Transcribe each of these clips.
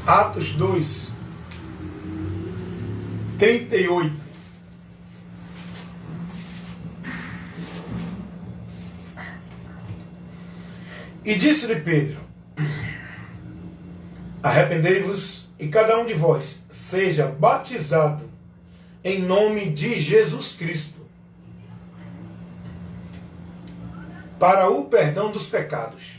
Atos 2, 38. E disse-lhe Pedro: arrependei-vos e cada um de vós seja batizado em nome de Jesus Cristo para o perdão dos pecados.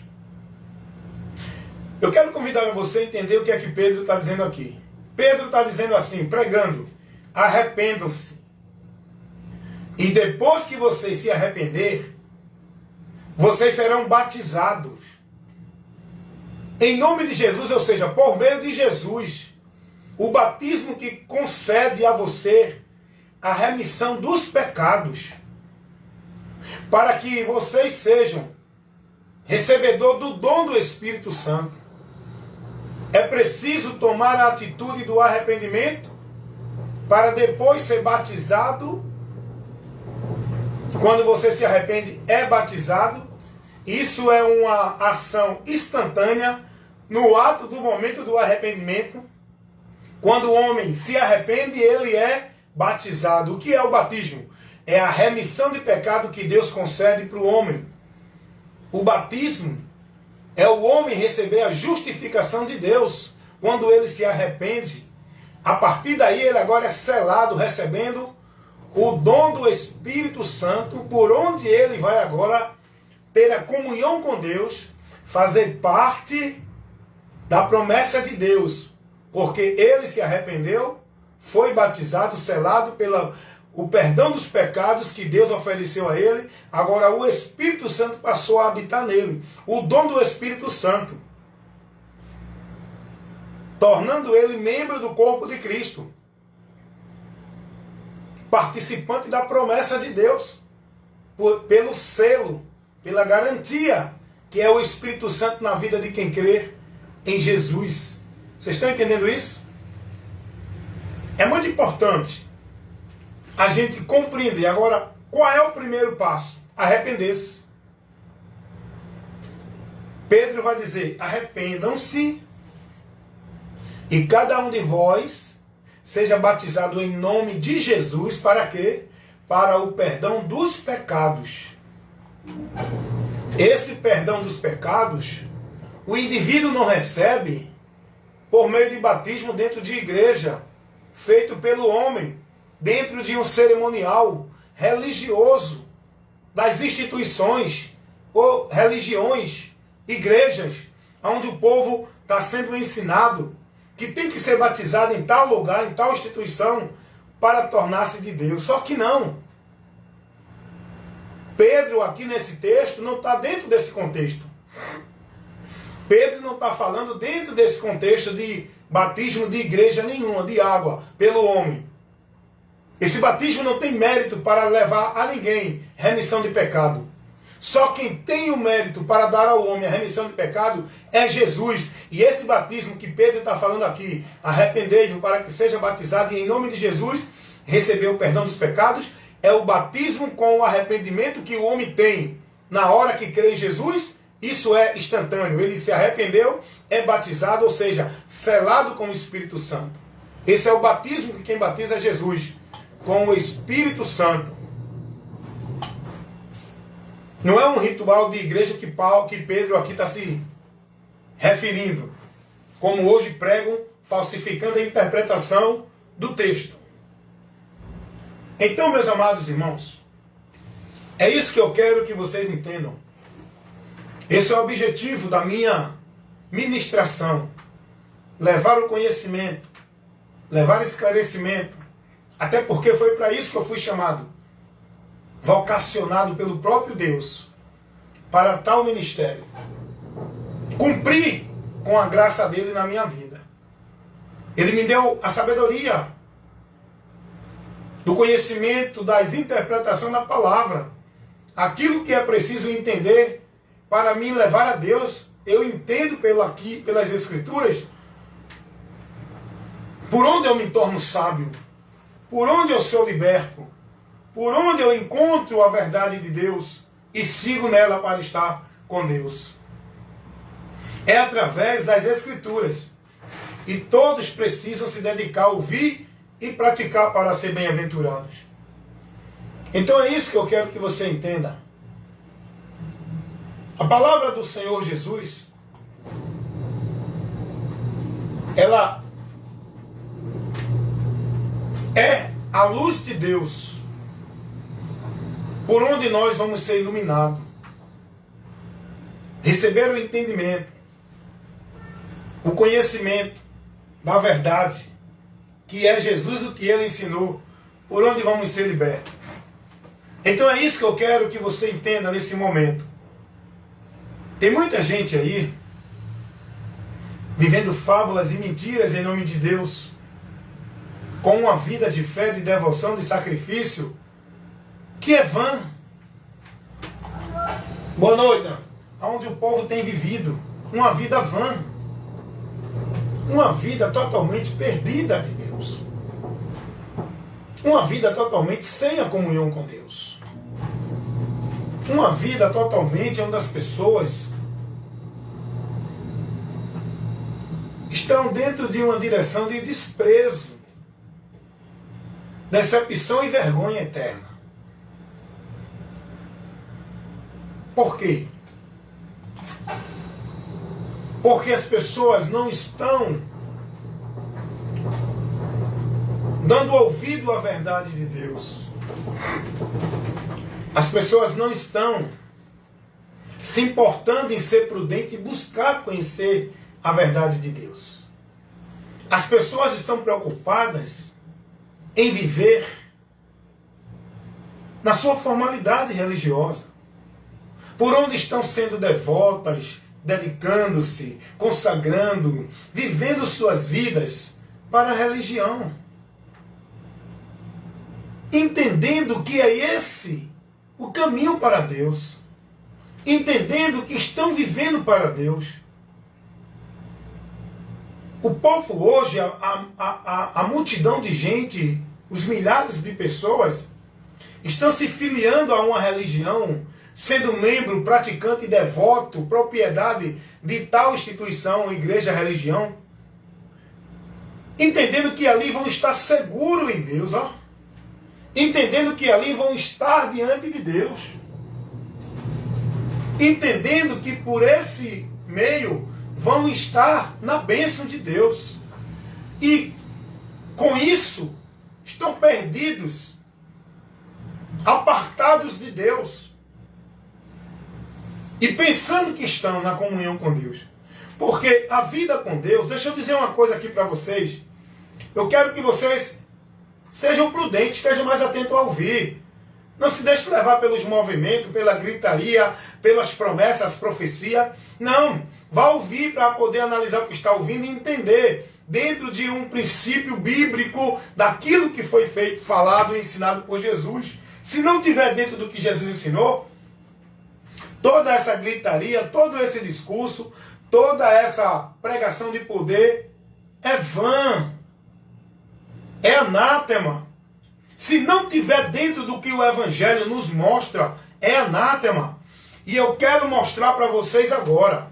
Eu quero convidar você a entender o que é que Pedro está dizendo aqui. Pedro está dizendo assim, pregando: arrependam-se. E depois que vocês se arrepender, vocês serão batizados em nome de Jesus, ou seja, por meio de Jesus, o batismo que concede a você a remissão dos pecados, para que vocês sejam recebedor do dom do Espírito Santo. É preciso tomar a atitude do arrependimento para depois ser batizado. Quando você se arrepende, é batizado. Isso é uma ação instantânea no ato do momento do arrependimento. Quando o homem se arrepende, ele é batizado. O que é o batismo? É a remissão de pecado que Deus concede para o homem. O batismo é o homem receber a justificação de Deus. Quando ele se arrepende, a partir daí ele agora é selado, recebendo o dom do Espírito Santo, por onde ele vai agora ter a comunhão com Deus, fazer parte da promessa de Deus, porque ele se arrependeu, foi batizado, selado pelo perdão dos pecados que Deus ofereceu a ele. Agora o Espírito Santo passou a habitar nele, o dom do Espírito Santo, tornando ele membro do corpo de Cristo, participante da promessa de Deus, pelo selo, pela garantia que é o Espírito Santo na vida de quem crer em Jesus. Vocês estão entendendo isso? É muito importante a gente compreender. Agora, qual é o primeiro passo? Arrepender-se. Pedro vai dizer: arrependam-se e cada um de vós seja batizado em nome de Jesus. Para quê? Para o perdão dos pecados. Esse perdão dos pecados, o indivíduo não recebe por meio de batismo dentro de igreja, feito pelo homem, dentro de um cerimonial religioso, das instituições ou religiões, igrejas, onde o povo está sendo ensinado que tem que ser batizado em tal lugar, em tal instituição, para tornar-se de Deus. Só que não. Pedro, aqui nesse texto, não está dentro desse contexto. Pedro não está falando dentro desse contexto de batismo de igreja nenhuma, de água, pelo homem. Esse batismo não tem mérito para levar a ninguém remissão de pecado. Só quem tem o mérito para dar ao homem a remissão de pecado é Jesus. E esse batismo que Pedro está falando aqui, arrependei-vos para que seja batizado e em nome de Jesus receber o perdão dos pecados, é o batismo com o arrependimento que o homem tem na hora que crê em Jesus. Isso é instantâneo. Ele se arrependeu, é batizado, ou seja, selado com o Espírito Santo. Esse é o batismo que quem batiza é Jesus, com o Espírito Santo. Não é um ritual de igreja que Pedro aqui está se referindo, como hoje pregam, falsificando a interpretação do texto. Então, meus amados irmãos, é isso que eu quero que vocês entendam. Esse é o objetivo da minha ministração. Levar o conhecimento, levar esclarecimento, até porque foi para isso que eu fui chamado, vocacionado pelo próprio Deus, para tal ministério. Cumprir com a graça dele na minha vida. Ele me deu a sabedoria do conhecimento, das interpretações da palavra. Aquilo que é preciso entender para me levar a Deus, eu entendo pelas Escrituras, por onde eu me torno sábio, por onde eu sou liberto, por onde eu encontro a verdade de Deus e sigo nela para estar com Deus. É através das Escrituras. E todos precisam se dedicar a ouvir e praticar para ser bem-aventurados. Então é isso que eu quero que você entenda. A palavra do Senhor Jesus, ela é a luz de Deus, por onde nós vamos ser iluminados, receber o entendimento, o conhecimento da verdade, que é Jesus, o que Ele ensinou, por onde vamos ser libertos. Então é isso que eu quero que você entenda nesse momento. Tem muita gente aí vivendo fábulas e mentiras em nome de Deus, com uma vida de fé, de devoção, de sacrifício, que é vã. Boa noite. Onde o povo tem vivido uma vida vã, uma vida totalmente perdida de Deus, uma vida totalmente sem a comunhão com Deus, uma vida totalmente onde as pessoas estão dentro de uma direção de desprezo, decepção e vergonha eterna. Por quê? Porque as pessoas não estão dando ouvido à verdade de Deus. As pessoas não estão se importando em ser prudente e buscar conhecer a verdade de Deus. As pessoas estão preocupadas em viver na sua formalidade religiosa, por onde estão sendo devotas, dedicando-se, consagrando, vivendo suas vidas para a religião, entendendo que é esse o caminho para Deus, entendendo que estão vivendo para Deus. O povo hoje, a multidão de gente, os milhares de pessoas, estão se filiando a uma religião, sendo membro, praticante e devoto, propriedade de tal instituição, igreja, religião, entendendo que ali vão estar seguros em Deus, ó, entendendo que ali vão estar diante de Deus, entendendo que por esse meio vão estar na bênção de Deus, e com isso estão perdidos, apartados de Deus, e pensando que estão na comunhão com Deus. Porque a vida com Deus, deixa eu dizer uma coisa aqui para vocês, eu quero que vocês sejam prudentes, estejam mais atentos a ouvir. Não se deixe levar pelos movimentos, pela gritaria, pelas promessas, profecias. Não, vá ouvir para poder analisar o que está ouvindo e entender, dentro de um princípio bíblico, daquilo que foi feito, falado e ensinado por Jesus. Se não estiver dentro do que Jesus ensinou, toda essa gritaria, todo esse discurso, toda essa pregação de poder é vã, é anátema. Se não estiver dentro do que o Evangelho nos mostra, é anátema. E eu quero mostrar para vocês agora,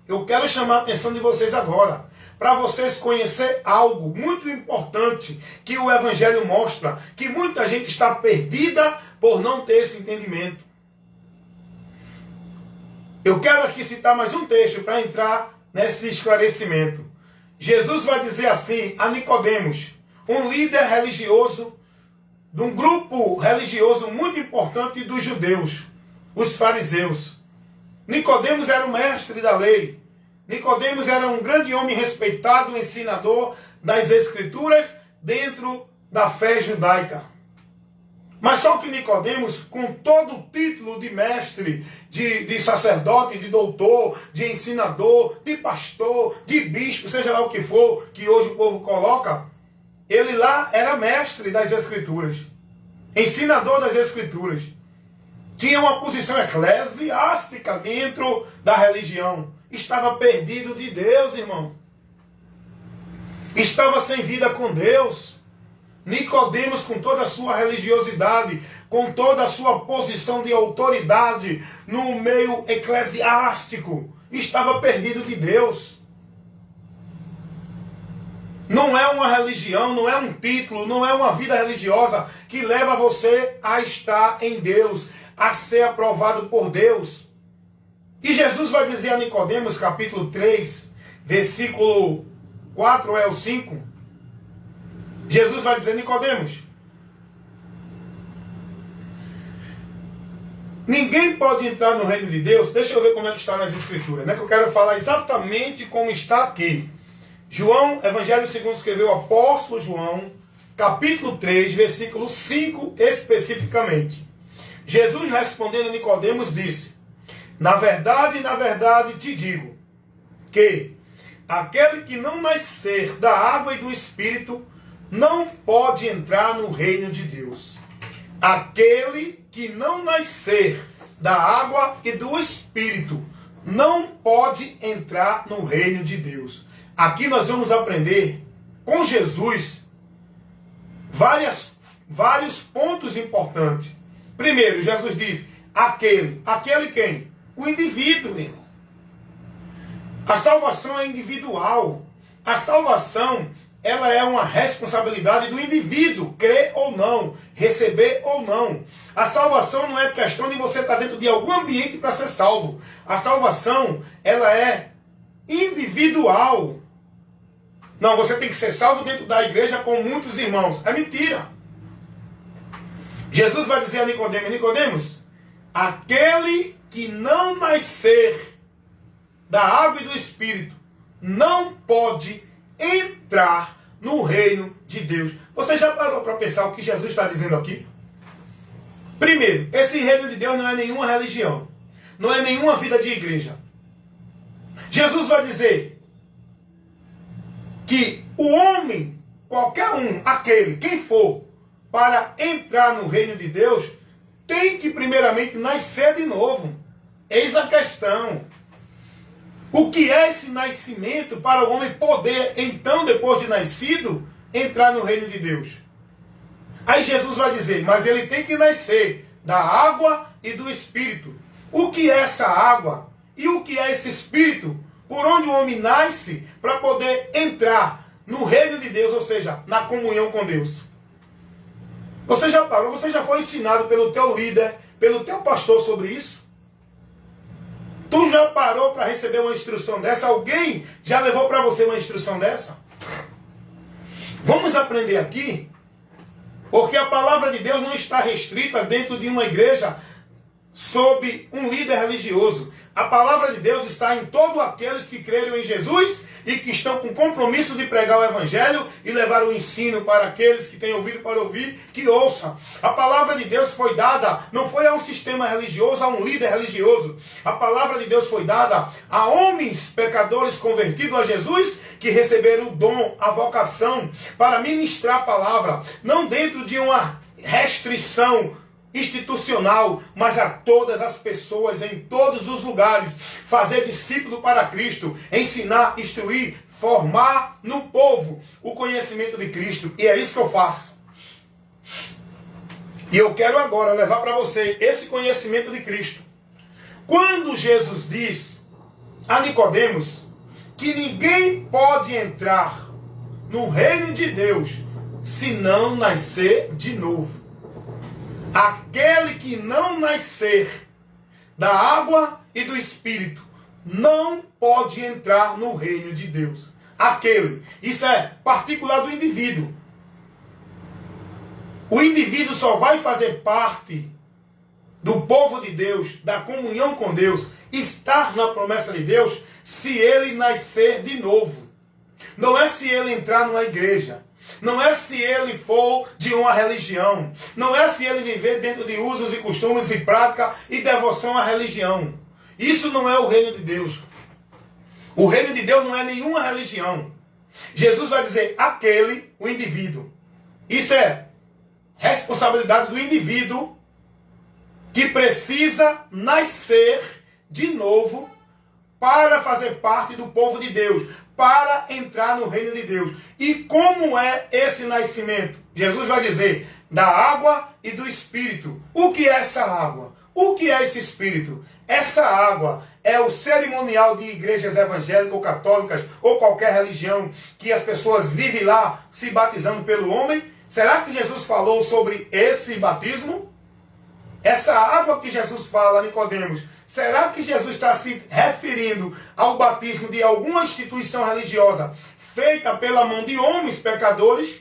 eu quero chamar a atenção de vocês agora, para vocês conhecer algo muito importante que o Evangelho mostra, que muita gente está perdida por não ter esse entendimento. Eu quero aqui citar mais um texto para entrar nesse esclarecimento. Jesus vai dizer assim a Nicodemos, um líder religioso, de um grupo religioso muito importante dos judeus, os fariseus. Nicodemos era o mestre da lei. Nicodemos era um grande homem respeitado, ensinador das Escrituras dentro da fé judaica. Mas só que Nicodemos, com todo o título de mestre, de sacerdote, de doutor, de ensinador, de pastor, de bispo, seja lá o que for, que hoje o povo coloca, ele lá era mestre das Escrituras, ensinador das Escrituras. Tinha uma posição eclesiástica dentro da religião. Estava perdido de Deus, irmão. Estava sem vida com Deus. Nicodemos, com toda a sua religiosidade, com toda a sua posição de autoridade no meio eclesiástico, estava perdido de Deus. Não é uma religião, não é um título, não é uma vida religiosa que leva você a estar em Deus, a ser aprovado por Deus. E Jesus vai dizer a Nicodemos, capítulo 3, versículo 4 ao 5. Jesus vai dizer: Nicodemos, ninguém pode entrar no reino de Deus. Deixa eu ver como é que está nas Escrituras, né? Que eu quero falar exatamente como está aqui. João, Evangelho segundo escreveu o apóstolo João, capítulo 3, versículo 5 especificamente. Jesus respondendo a Nicodemos disse: na verdade te digo, que aquele que não nascer da água e do Espírito não pode entrar no reino de Deus. Aquele que não nascer da água e do Espírito não pode entrar no reino de Deus. Aqui nós vamos aprender com Jesus vários pontos importantes. Primeiro, Jesus diz: aquele quem? O indivíduo, irmão. A salvação é individual. A salvação, ela é uma responsabilidade do indivíduo, crer ou não, receber ou não. A salvação não é questão de você estar dentro de algum ambiente para ser salvo. A salvação, ela é individual. Não, você tem que ser salvo dentro da igreja com muitos irmãos. É mentira. Jesus vai dizer a Nicodemos: Nicodemos, aquele que não nascer da água e do Espírito não pode entrar no reino de Deus. Você já parou para pensar o que Jesus está dizendo aqui? Primeiro, esse reino de Deus não é nenhuma religião, não é nenhuma vida de igreja. Jesus vai dizer que o homem, qualquer um, aquele, quem for, para entrar no reino de Deus, tem que primeiramente nascer de novo. Eis a questão. O que é esse nascimento para o homem poder, então, depois de nascido, entrar no reino de Deus? Aí Jesus vai dizer: mas ele tem que nascer da água e do Espírito. O que é essa água? E o que é esse Espírito? Por onde o homem nasce para poder entrar no reino de Deus, ou seja, na comunhão com Deus. Você já parou? Você já foi ensinado pelo teu líder, pelo teu pastor sobre isso? Tu já parou para receber uma instrução dessa? Alguém já levou para você uma instrução dessa? Vamos aprender aqui, porque a palavra de Deus não está restrita dentro de uma igreja sob um líder religioso. A palavra de Deus está em todos aqueles que creram em Jesus e que estão com compromisso de pregar o Evangelho e levar o ensino para aqueles que têm ouvido para ouvir, que ouçam. A palavra de Deus foi dada, não foi a um sistema religioso, a um líder religioso. A palavra de Deus foi dada a homens pecadores convertidos a Jesus, que receberam o dom, a vocação para ministrar a palavra, não dentro de uma restrição institucional, mas a todas as pessoas em todos os lugares, fazer discípulo para Cristo, ensinar, instruir, formar no povo o conhecimento de Cristo. E é isso que eu faço. E eu quero agora levar para você esse conhecimento de Cristo. Quando Jesus diz a Nicodemos que ninguém pode entrar no reino de Deus se não nascer de novo. Aquele que não nascer da água e do Espírito não pode entrar no reino de Deus. Aquele. Isso é particular do indivíduo. O indivíduo só vai fazer parte do povo de Deus, da comunhão com Deus, estar na promessa de Deus, se ele nascer de novo. Não é se ele entrar numa igreja. Não é se ele for de uma religião. Não é se ele viver dentro de usos e costumes e prática e devoção à religião. Isso não é o reino de Deus. O reino de Deus não é nenhuma religião. Jesus vai dizer aquele, o indivíduo. Isso é responsabilidade do indivíduo que precisa nascer de novo para fazer parte do povo de Deus, para entrar no reino de Deus. E como é esse nascimento? Jesus vai dizer, da água e do Espírito. O que é essa água? O que é esse Espírito? essa água é o cerimonial de igrejas evangélicas ou católicas ou qualquer religião que as pessoas vivem lá se batizando pelo homem? Será que Jesus falou sobre esse batismo? Essa água que Jesus fala, Nicodemos, será que Jesus está se referindo ao batismo de alguma instituição religiosa feita pela mão de homens pecadores?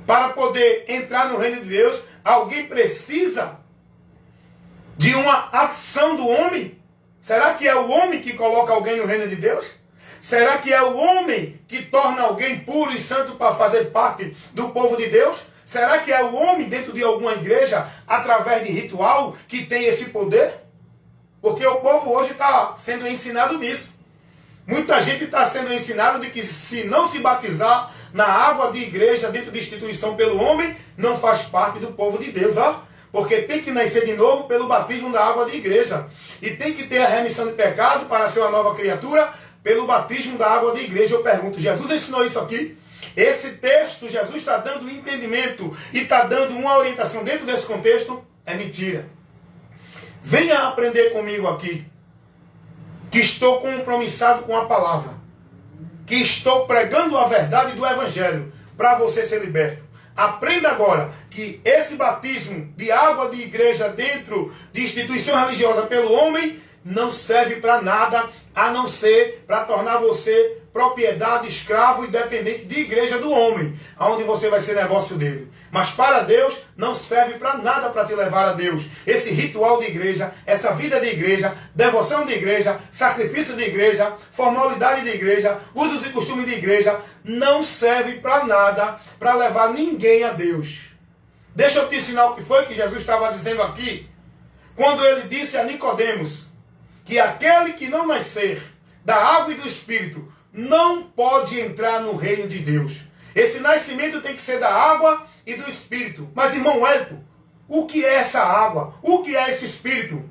Para poder entrar no reino de Deus, alguém precisa de uma ação do homem? Será que é o homem que coloca alguém no reino de Deus? Será que é o homem que torna alguém puro e santo para fazer parte do povo de Deus? Será que é o homem dentro de alguma igreja, através de ritual, que tem esse poder? Porque o povo hoje está sendo ensinado nisso. Muita gente está sendo ensinado de que se não se batizar na água de igreja, dentro de instituição pelo homem, não faz parte do povo de Deus, ó. Porque tem que nascer de novo pelo batismo da água de igreja. E tem que ter a remissão de pecado para ser uma nova criatura pelo batismo da água de igreja. Eu pergunto, Jesus ensinou isso aqui? Esse texto, Jesus está dando um entendimento e está dando uma orientação dentro desse contexto? É mentira. Venha aprender comigo aqui, que estou compromissado com a palavra, que estou pregando a verdade do Evangelho para você ser liberto. Aprenda agora que esse batismo de água de igreja dentro de instituição religiosa pelo homem não serve para nada, a não ser para tornar você propriedade, escravo e dependente de igreja do homem, aonde você vai ser negócio dele. Mas para Deus não serve para nada para te levar a Deus. Esse ritual de igreja, essa vida de igreja, devoção de igreja, sacrifício de igreja, formalidade de igreja, usos e costumes de igreja, não serve para nada para levar ninguém a Deus. Deixa eu te ensinar o que foi que Jesus estava dizendo aqui, quando ele disse a Nicodemos que aquele que não nascer da água e do Espírito não pode entrar no reino de Deus. Esse nascimento tem que ser da água e do Espírito. Mas, irmão Wellington, o que é essa água? O que é esse Espírito?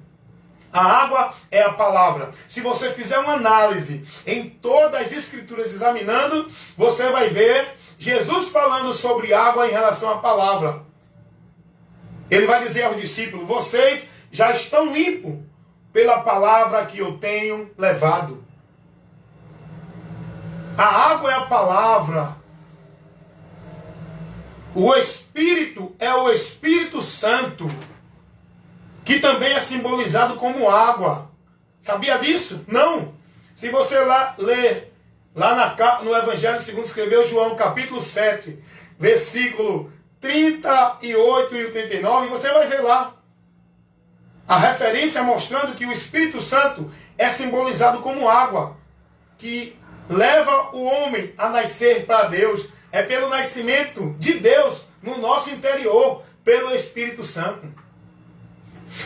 A água é a palavra. Se você fizer uma análise em todas as Escrituras examinando, você vai ver Jesus falando sobre água em relação à palavra. Ele vai dizer aos discípulos, vocês já estão limpos pela palavra que eu tenho levado. A água é a palavra. O Espírito é o Espírito Santo, que também é simbolizado como água. Sabia disso? Não. Se você ler lá no Evangelho segundo escreveu João, capítulo 7, versículo 38 e 39, você vai ver lá a referência mostrando que o Espírito Santo é simbolizado como água, que leva o homem a nascer para Deus. É pelo nascimento de Deus no nosso interior, pelo Espírito Santo.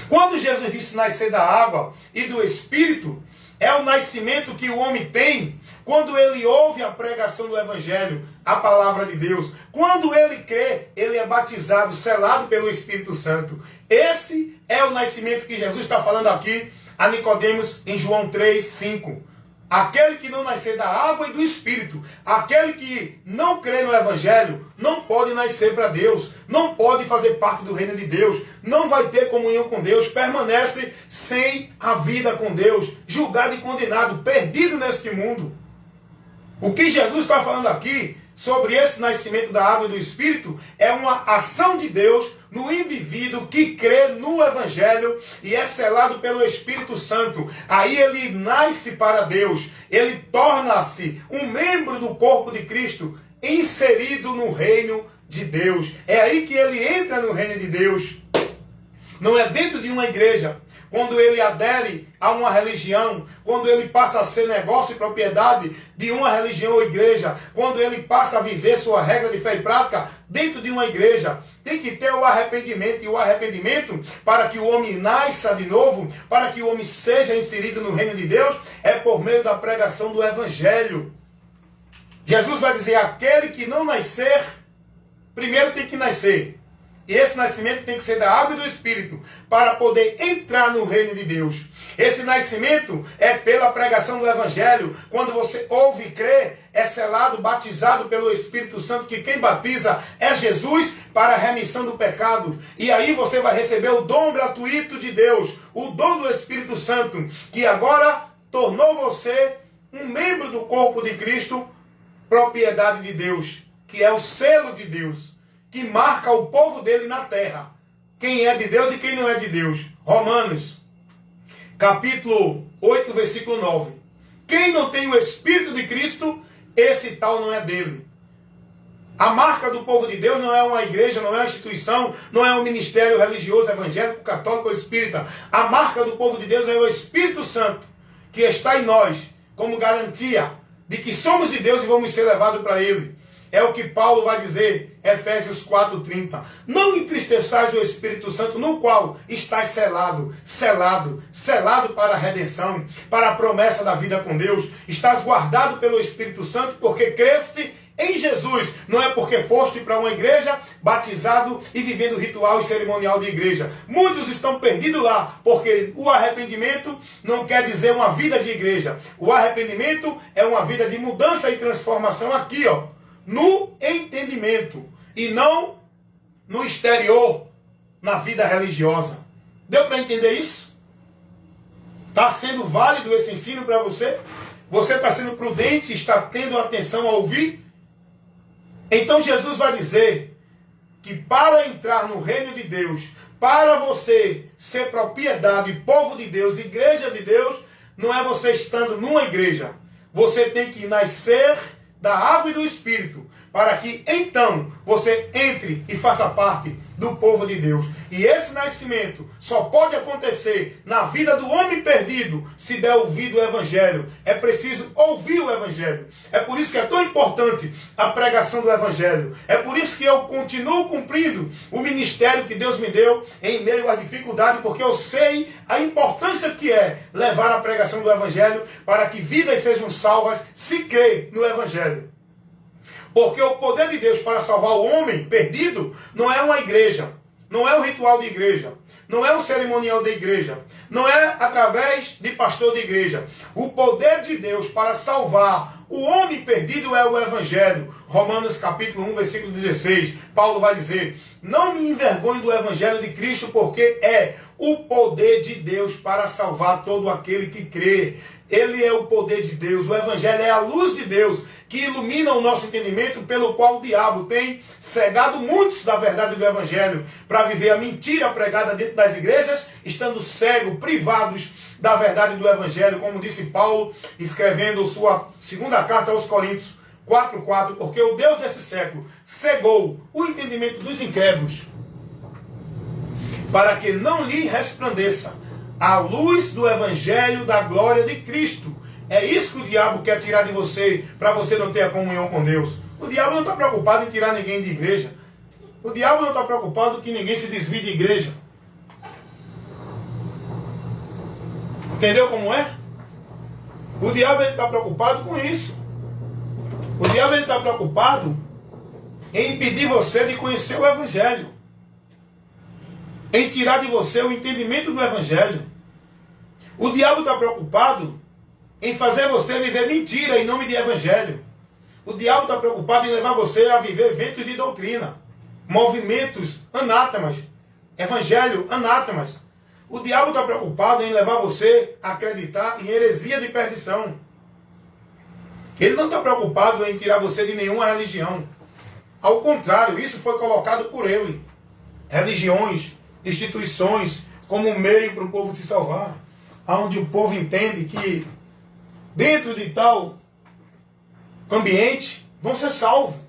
Quando Jesus disse nascer da água e do Espírito, é o nascimento que o homem tem quando ele ouve a pregação do Evangelho, a palavra de Deus. Quando ele crê, ele é batizado, selado pelo Espírito Santo. Esse é o nascimento que Jesus está falando aqui a Nicodemos em João 3, 5. Aquele que não nascer da água e do Espírito, aquele que não crê no Evangelho, não pode nascer para Deus, não pode fazer parte do reino de Deus, não vai ter comunhão com Deus, permanece sem a vida com Deus, julgado e condenado, perdido neste mundo. O que Jesus está falando aqui sobre esse nascimento da água e do Espírito é uma ação de Deus no indivíduo que crê no Evangelho e é selado pelo Espírito Santo. Aí ele nasce para Deus, ele torna-se um membro do corpo de Cristo, inserido no reino de Deus. É aí que ele entra no reino de Deus. Não é dentro de uma igreja. Quando ele adere a uma religião, quando ele passa a ser negócio e propriedade de uma religião ou igreja, quando ele passa a viver sua regra de fé e prática dentro de uma igreja, tem que ter o arrependimento, e o arrependimento, para que o homem nasça de novo, para que o homem seja inserido no reino de Deus, é por meio da pregação do Evangelho. Jesus vai dizer, aquele que não nascer, primeiro tem que nascer. E esse nascimento tem que ser da água e do Espírito, para poder entrar no reino de Deus. Esse nascimento é pela pregação do Evangelho. Quando você ouve e crê, é selado, batizado pelo Espírito Santo, que quem batiza é Jesus para a remissão do pecado. E aí você vai receber o dom gratuito de Deus, o dom do Espírito Santo, que agora tornou você um membro do corpo de Cristo, propriedade de Deus, que é o selo de Deus, que marca o povo dele na terra. Quem é de Deus e quem não é de Deus. Romanos, capítulo 8, versículo 9. Quem não tem o Espírito de Cristo, esse tal não é dele. A marca do povo de Deus não é uma igreja, não é uma instituição, não é um ministério religioso, evangélico, católico ou espírita. A marca do povo de Deus é o Espírito Santo, que está em nós, como garantia de que somos de Deus e vamos ser levados para Ele. É o que Paulo vai dizer, Efésios 4:30. Não entristeçais o Espírito Santo, no qual estás selado para a redenção, para a promessa da vida com Deus. Estás guardado pelo Espírito Santo porque creste em Jesus. Não é porque foste para uma igreja, batizado e vivendo ritual e cerimonial de igreja. Muitos estão perdidos lá, porque o arrependimento não quer dizer uma vida de igreja. O arrependimento é uma vida de mudança e transformação aqui, ó, no entendimento, e não no exterior, na vida religiosa. Deu para entender isso? Está sendo válido esse ensino para você? Você está sendo prudente, está tendo atenção a ouvir? Então Jesus vai dizer que para entrar no reino de Deus, para você ser propriedade, povo de Deus, igreja de Deus, não é você estando numa igreja. Você tem que nascer da água e do Espírito, para que então você entre e faça parte do povo de Deus. E esse nascimento só pode acontecer na vida do homem perdido se der ouvido ao Evangelho. É preciso ouvir o Evangelho. É por isso que é tão importante a pregação do Evangelho. É por isso que eu continuo cumprindo o ministério que Deus me deu em meio à dificuldade, porque eu sei a importância que é levar a pregação do Evangelho para que vidas sejam salvas se crer no Evangelho. Porque o poder de Deus para salvar o homem perdido não é uma igreja, não é um ritual de igreja, não é um cerimonial de igreja, não é através de pastor de igreja. O poder de Deus para salvar o homem perdido é o Evangelho. Romanos capítulo 1, versículo 16, Paulo vai dizer: não me envergonhe do Evangelho de Cristo, porque é o poder de Deus para salvar todo aquele que crê. Ele é o poder de Deus, o Evangelho é a luz de Deus, que ilumina o nosso entendimento, pelo qual o diabo tem cegado muitos da verdade do Evangelho, para viver a mentira pregada dentro das igrejas, estando cegos, privados da verdade do Evangelho, como disse Paulo, escrevendo sua segunda carta aos Coríntios 4:4, porque o Deus desse século cegou o entendimento dos incrédulos, para que não lhe resplandeça a luz do Evangelho da glória de Cristo. É isso que o diabo quer tirar de você, para você não ter a comunhão com Deus. O diabo não está preocupado em tirar ninguém de igreja. O diabo não está preocupado que ninguém se desvie de igreja. Entendeu como é? O diabo está preocupado com isso. O diabo está preocupado em impedir você de conhecer o Evangelho, em tirar de você o entendimento do Evangelho. O diabo está preocupado em fazer você viver mentira em nome de Evangelho. O diabo está preocupado em levar você a viver ventos de doutrina, movimentos anátemas, Evangelho anátemas. O diabo está preocupado em levar você a acreditar em heresia de perdição. Ele não está preocupado em tirar você de nenhuma religião. Ao contrário, isso foi colocado por ele. Religiões, instituições, como um meio para o povo se salvar. Onde o povo entende que dentro de tal ambiente vão ser salvos.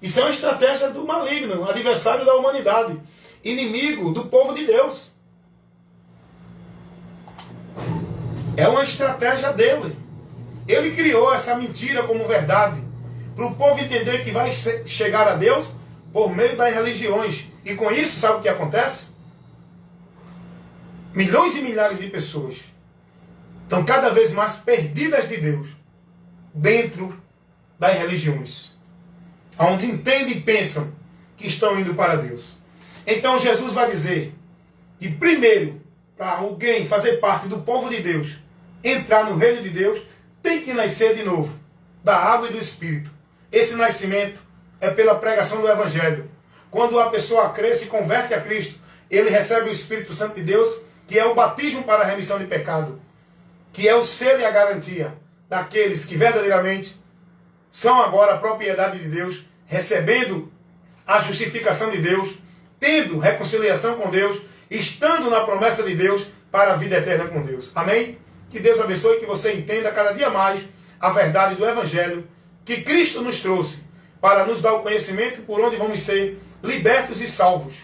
Isso é uma estratégia do maligno, adversário da humanidade, inimigo do povo de Deus. É uma estratégia dele. Ele criou essa mentira como verdade, para o povo entender que vai chegar a Deus por meio das religiões. E com isso, sabe o que acontece? Milhões e milhares de pessoas estão cada vez mais perdidas de Deus dentro das religiões, onde entendem e pensam que estão indo para Deus. Então Jesus vai dizer que primeiro, para alguém fazer parte do povo de Deus, entrar no reino de Deus, tem que nascer de novo, da água e do Espírito. Esse nascimento é pela pregação do Evangelho. Quando a pessoa crê, se converte a Cristo, ele recebe o Espírito Santo de Deus, que é o batismo para a remissão de pecado, que é o selo e a garantia daqueles que verdadeiramente são agora a propriedade de Deus, recebendo a justificação de Deus, tendo reconciliação com Deus, estando na promessa de Deus para a vida eterna com Deus. Amém? Que Deus abençoe, que você entenda cada dia mais a verdade do Evangelho que Cristo nos trouxe para nos dar o conhecimento por onde vamos ser libertos e salvos.